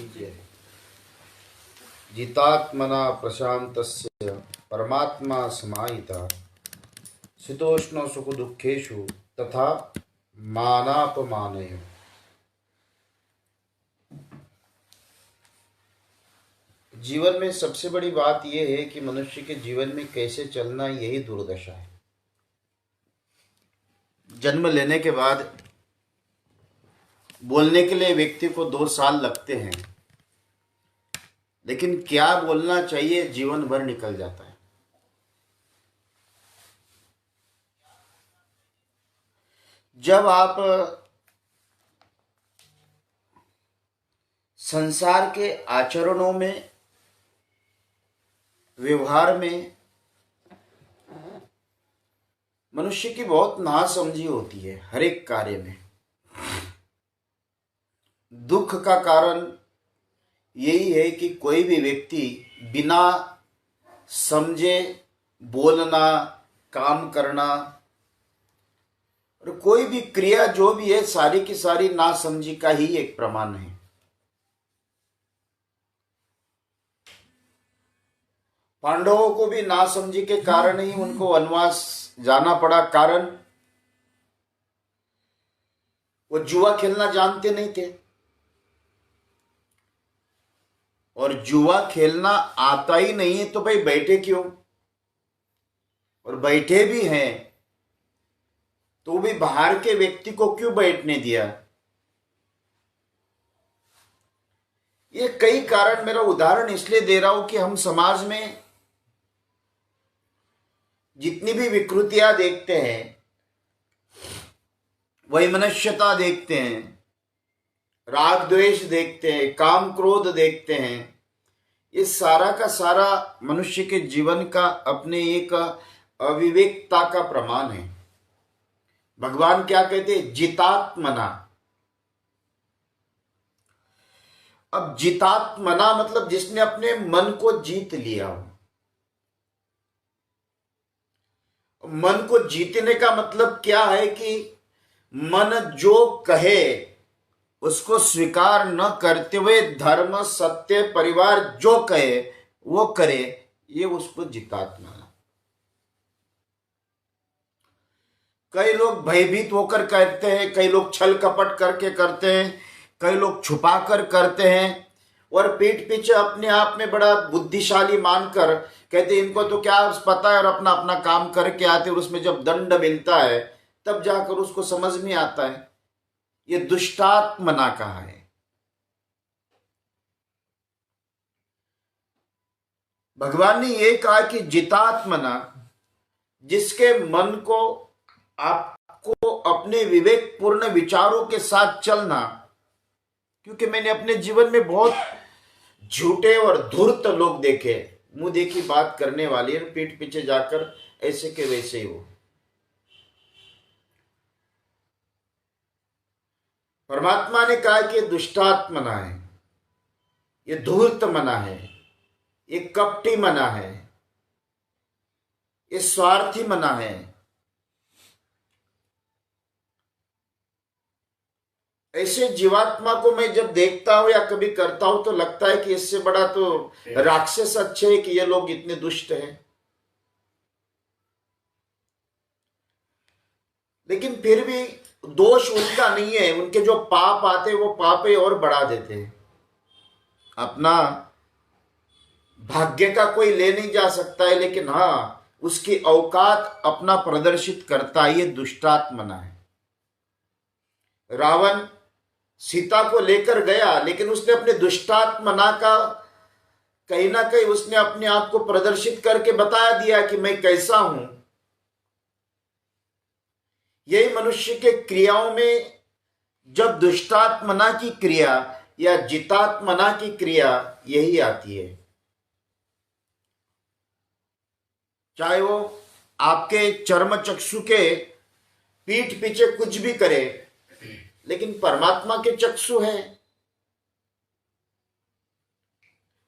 की जय। जितात्मना प्रशांतस्य परमात्मा समाहिता शीतोष्ण सुख दुखेषु तथा मानापमानयोः। जीवन में सबसे बड़ी बात यह है कि मनुष्य के जीवन में कैसे चलना, यही दुर्दशा है। जन्म लेने के बाद बोलने के लिए व्यक्ति को 2 साल लगते हैं, लेकिन क्या बोलना चाहिए जीवन भर निकल जाता है। जब आप संसार के आचरणों में, व्यवहार में मनुष्य की बहुत नासमझी होती है, हर एक कार्य में। दुख का कारण यही है कि कोई भी व्यक्ति बिना समझे बोलना, काम करना और कोई भी क्रिया जो भी है, सारी की सारी नासमझी का ही एक प्रमाण है। पांडवों को भी नासमझी के कारण ही उनको वनवास जाना पड़ा। कारण वो जुआ खेलना जानते नहीं थे, और जुआ खेलना आता ही नहीं है तो भाई बैठे क्यों, और बैठे भी हैं तो भी बाहर के व्यक्ति को क्यों बैठने दिया। ये कई कारण, मेरा उदाहरण इसलिए दे रहा हूं कि हम समाज में जितनी भी विकृतियां देखते हैं, वैमनस्यता देखते हैं, राग द्वेष देखते हैं, काम क्रोध देखते हैं, ये सारा का सारा मनुष्य के जीवन का अपने एक अविवेकता का प्रमाण है। भगवान क्या कहते हैं? जितात्मना। अब जितात्मना मतलब जिसने अपने मन को जीत लिया हो। मन को जीतने का मतलब क्या है कि मन जो कहे उसको स्वीकार न करते हुए धर्म, सत्य, परिवार जो कहे वो करे, ये उसको जितात्मा। कई लोग भयभीत होकर करते हैं, कई लोग छल कपट करके करते हैं, कई लोग छुपा कर करते हैं, और पीठ पीछे अपने आप में बड़ा बुद्धिशाली मानकर कहते इनको तो क्या पता है, और अपना अपना काम करके आते, और उसमें जब दंड मिलता है तब जाकर उसको समझ में आता है। ये दुष्टात्मना कहा है। भगवान ने ये कहा कि जितात्मना, जिसके मन को, आपको अपने विवेकपूर्ण विचारों के साथ चलना। क्योंकि मैंने अपने जीवन में बहुत झूठे और धूर्त लोग देखे, मुंह देखी बात करने वाले, पीठ पीछे जाकर ऐसे के वैसे ही हो। परमात्मा ने कहा कि ये दुष्टात्मना है, ये धूर्त मना है, ये कपटी मना है, ये स्वार्थी मना है। ऐसे जीवात्मा को मैं जब देखता हूं या कभी करता हूं तो लगता है कि इससे बड़ा तो राक्षस अच्छे है कि ये लोग इतने दुष्ट हैं। लेकिन फिर भी दोष उनका नहीं है, उनके जो पाप आते वो पापे और बढ़ा देते हैं। अपना भाग्य का कोई ले नहीं जा सकता है, लेकिन हाँ उसकी औकात अपना प्रदर्शित करता है। ये दुष्टात्मना है। रावण सीता को लेकर गया, लेकिन उसने अपने दुष्टात्मना का कहीं ना कहीं उसने अपने आप को प्रदर्शित करके बता दिया कि मैं कैसा हूं। यही मनुष्य के क्रियाओं में जब दुष्टात्मना की क्रिया या जितात्मना की क्रिया यही आती है। चाहे वो आपके चर्म चक्षु के पीठ पीछे कुछ भी करे, लेकिन परमात्मा के चक्षु है,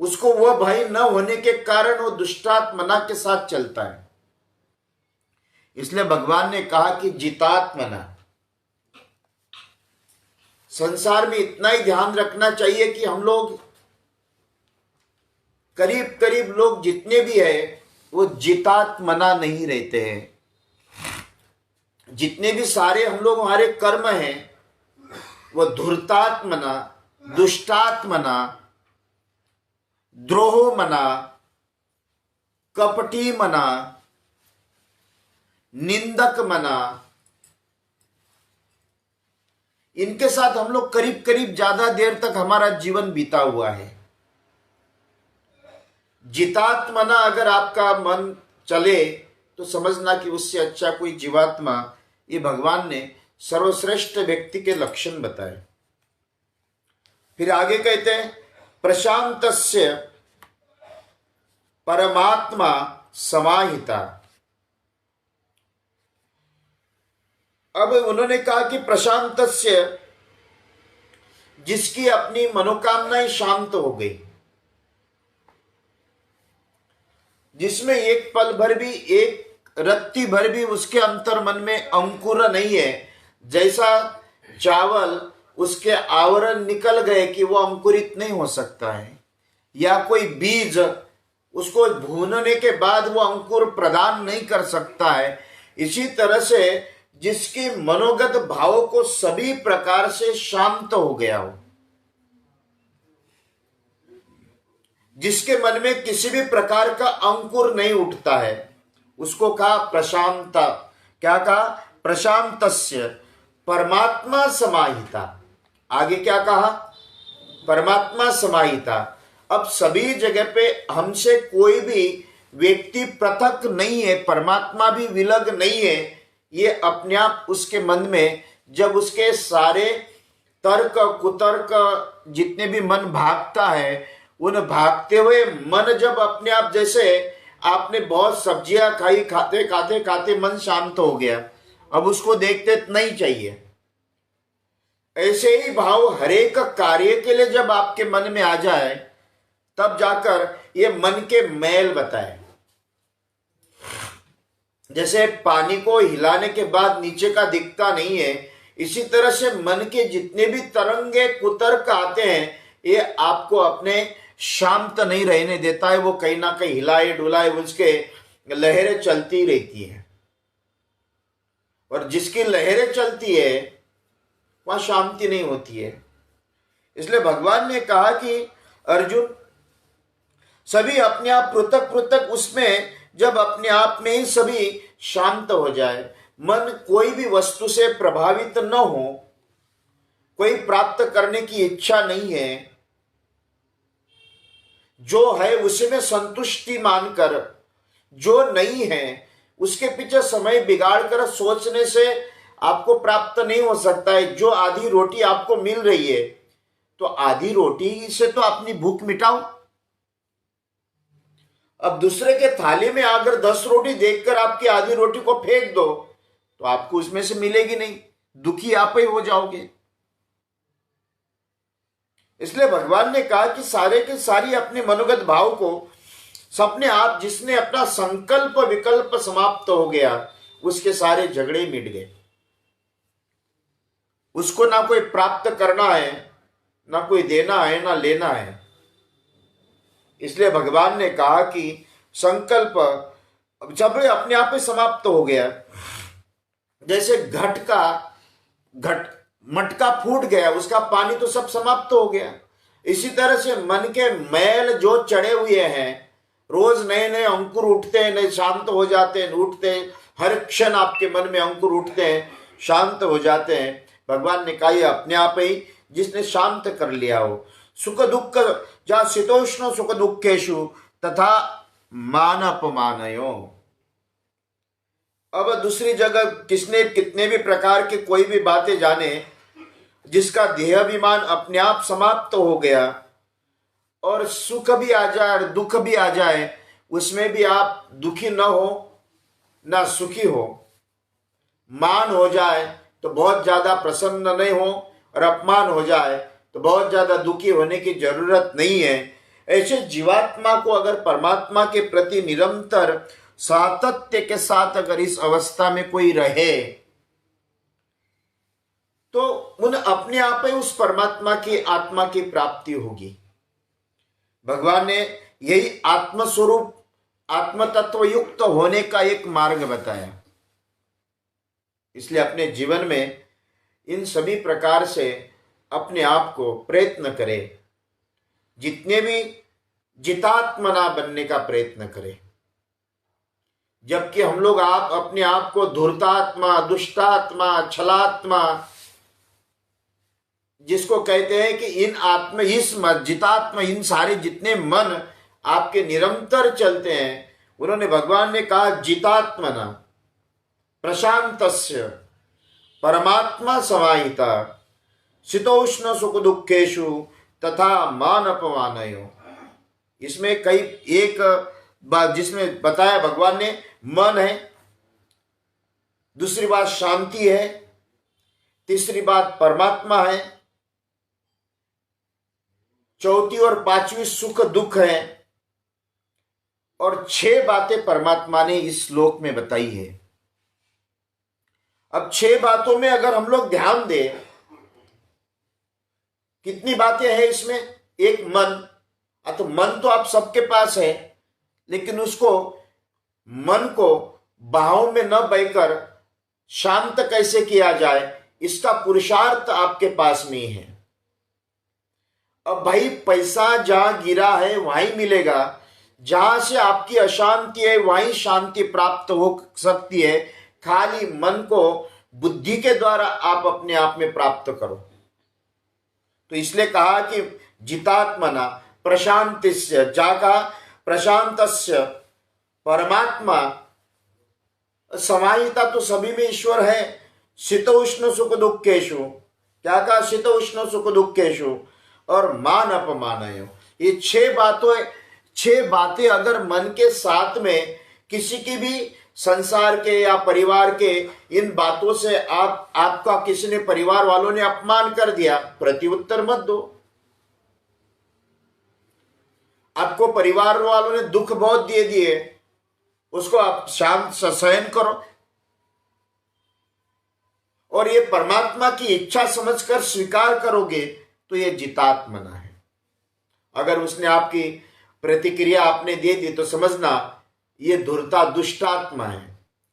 उसको वह भय न होने के कारण वो दुष्टात्मना के साथ चलता है। इसलिए भगवान ने कहा कि जितात्मना। संसार में इतना ही ध्यान रखना चाहिए कि हम लोग करीब करीब लोग जितने भी है वो जितात्मना नहीं रहते हैं। जितने भी सारे हम लोग हमारे कर्म हैं वो धूर्तात्मना, दुष्टात्मना, द्रोह मना, कपटी मना, निंदक मना, इनके साथ हम लोग करीब करीब ज्यादा देर तक हमारा जीवन बीता हुआ है। जितात्मना अगर आपका मन चले तो समझना कि उससे अच्छा कोई जीवात्मा, ये भगवान ने सर्वश्रेष्ठ व्यक्ति के लक्षण बताए। फिर आगे कहते हैं प्रशांतस्य परमात्मा समाहिता। अब उन्होंने कहा कि प्रशांतस्य, जिसकी अपनी मनोकामनाएं शांत हो गई, जिसमें एक पल भर भी, एक रत्ती भर भी उसके अंतर मन में अंकुर नहीं है। जैसा चावल उसके आवरण निकल गए कि वो अंकुरित नहीं हो सकता है, या कोई बीज उसको भूनने के बाद वो अंकुर प्रदान नहीं कर सकता है, इसी तरह से जिसकी मनोगत भावों को सभी प्रकार से शांत हो गया हो, जिसके मन में किसी भी प्रकार का अंकुर नहीं उठता है, उसको कहा प्रशांत। क्या कहा? प्रशांतस्य परमात्मा समाहिता। आगे क्या कहा? परमात्मा समाहिता। अब सभी जगह पे हमसे कोई भी व्यक्ति पृथक नहीं है, परमात्मा भी विलग नहीं है। ये अपने आप उसके मन में, जब उसके सारे तर्क कुतर्क जितने भी मन भागता है, उन भागते हुए मन जब अपने आप, जैसे आपने बहुत सब्जियां खाई, खाते खाते खाते मन शांत हो गया, अब उसको देखते नहीं चाहिए। ऐसे ही भाव हरेक कार्य के लिए जब आपके मन में आ जाए, तब जाकर ये मन के मैल बताए। जैसे पानी को हिलाने के बाद नीचे का दिखता नहीं है, इसी तरह से मन के जितने भी तरंगे कुतर्क आते हैं, ये आपको अपने शांत नहीं रहने देता है। वो कहीं ना कहीं हिलाए डुलाए उसके लहरें चलती रहती है, और जिसकी लहरें चलती है वहां शांति नहीं होती है। इसलिए भगवान ने कहा कि अर्जुन, सभी अपने आप पृथक पृथक उसमें जब अपने आप में ही सभी शांत हो जाए, मन कोई भी वस्तु से प्रभावित न हो, कोई प्राप्त करने की इच्छा नहीं है, जो है उसी में संतुष्टि मानकर, जो नहीं है उसके पीछे समय बिगाड़ कर सोचने से आपको प्राप्त नहीं हो सकता है। जो आधी रोटी आपको मिल रही है, तो आधी रोटी से तो अपनी भूख मिटाओ। अब दूसरे के थाली में अगर 10 रोटी देखकर आपकी आधी रोटी को फेंक दो, तो आपको उसमें से मिलेगी नहीं, दुखी आप ही हो जाओगे। इसलिए भगवान ने कहा कि सारे के सारी अपने मनोगत भाव को सपने आप, जिसने अपना संकल्प विकल्प समाप्त हो गया, उसके सारे झगड़े मिट गए। उसको ना कोई प्राप्त करना है, ना कोई देना है, ना लेना है। इसलिए भगवान ने कहा कि संकल्प जब अपने आप ही समाप्त हो गया, जैसे घट मटका फूट गया, उसका पानी तो सब समाप्त हो गया। इसी तरह से मन के मैल जो चढ़े हुए हैं, रोज नए नए अंकुर उठते हैं, नए शांत हो जाते हैं, उठते हैं, हर क्षण आपके मन में अंकुर उठते हैं, शांत हो जाते हैं। भगवान ने कहा अपने आप ही जिसने शांत कर लिया हो। सुख दुख जहाँ शीतोष्ण सुख दुखेशु तथा मान अपमानयो। अब दूसरी जगह किसने कितने भी प्रकार के कोई भी बातें जाने, जिसका देहाभिमान अपने आप समाप्त हो गया, और सुख भी आ जाए और दुख भी आ जाए, उसमें भी आप दुखी न हो ना सुखी हो। मान हो जाए तो बहुत ज्यादा प्रसन्न नहीं हो, और अपमान हो जाए तो बहुत ज्यादा दुखी होने की जरूरत नहीं है। ऐसे जीवात्मा को अगर परमात्मा के प्रति निरंतर सातत्य के साथ अगर इस अवस्था में कोई रहे, तो उन अपने आप ही उस परमात्मा की आत्मा की प्राप्ति होगी। भगवान ने यही आत्मस्वरूप आत्म तत्व युक्त होने का एक मार्ग बताया। इसलिए अपने जीवन में इन सभी प्रकार से अपने आप को प्रयत्न करें, जितने भी जितात्मना बनने का प्रयत्न करें। जबकि हम लोग अपने आप को धूर्तात्मा, दुष्टात्मा, छलात्मा जिसको कहते हैं कि इस जितात्मा, इन सारे जितने मन आपके निरंतर चलते हैं, उन्होंने भगवान ने कहा जितात्मना प्रशांतस्य परमात्मा समाहिता शीतोष्ण सुख दुखेशु तथा मान अपमानयो। इसमें कई एक बात जिसमें बताया भगवान ने, मन है, दूसरी बात शांति है, तीसरी बात परमात्मा है, चौथी और पांचवी सुख दुख है, और 6 बातें परमात्मा ने इस श्लोक में बताई है। अब 6 बातों में अगर हम लोग ध्यान दें, कितनी बातें हैं इसमें? एक मन, तो मन तो आप सबके पास है, लेकिन उसको मन को भाव में न बहकर शांत कैसे किया जाए, इसका पुरुषार्थ आपके पास में ही है। अब भाई पैसा जहां गिरा है वहीं मिलेगा, जहां से आपकी अशांति है वहीं शांति प्राप्त हो सकती है। खाली मन को बुद्धि के द्वारा आप अपने आप में प्राप्त करो। तो इसलिए कहा कि जितात्मना प्रशांतिस्य, जागा प्रशांतस्य परमात्मा समाहिता, तो सभी में ईश्वर है। शीतोष्ण सुख दुखेशु, क्या कहा? शीतोष्ण सुख दुखेशु और मान अपमानयो। ये 6 बातें अगर मन के साथ में किसी की भी संसार के या परिवार के इन बातों से आपका किसी ने, परिवार वालों ने अपमान कर दिया, प्रत्युत्तर मत दो। आपको परिवार वालों ने दुख बहुत दे दिए, उसको आप शांत सहन करो, और ये परमात्मा की इच्छा समझकर स्वीकार करोगे तो ये जितात्मना है। अगर उसने आपकी प्रतिक्रिया आपने दे दी तो समझना ये धूर्ता दुष्टात्मा है,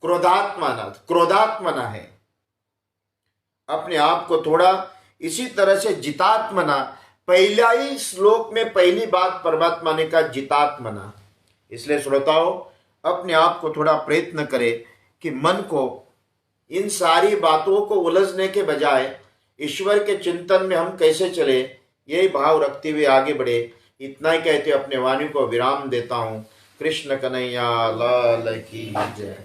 क्रोधात्मना है। अपने आप को थोड़ा इसी तरह से जितात्मना, पहला ही श्लोक में पहली बात परमात्मा ने कहा जितात्मना। इसलिए श्रोताओं, अपने आप को थोड़ा प्रयत्न करें कि मन को इन सारी बातों को उलझने के बजाय ईश्वर के चिंतन में हम कैसे चले, यही भाव रखते हुए आगे बढ़े। इतना ही कहते अपने वाणी को विराम देता हूं। कृष्ण कन्हैया लाल की जय।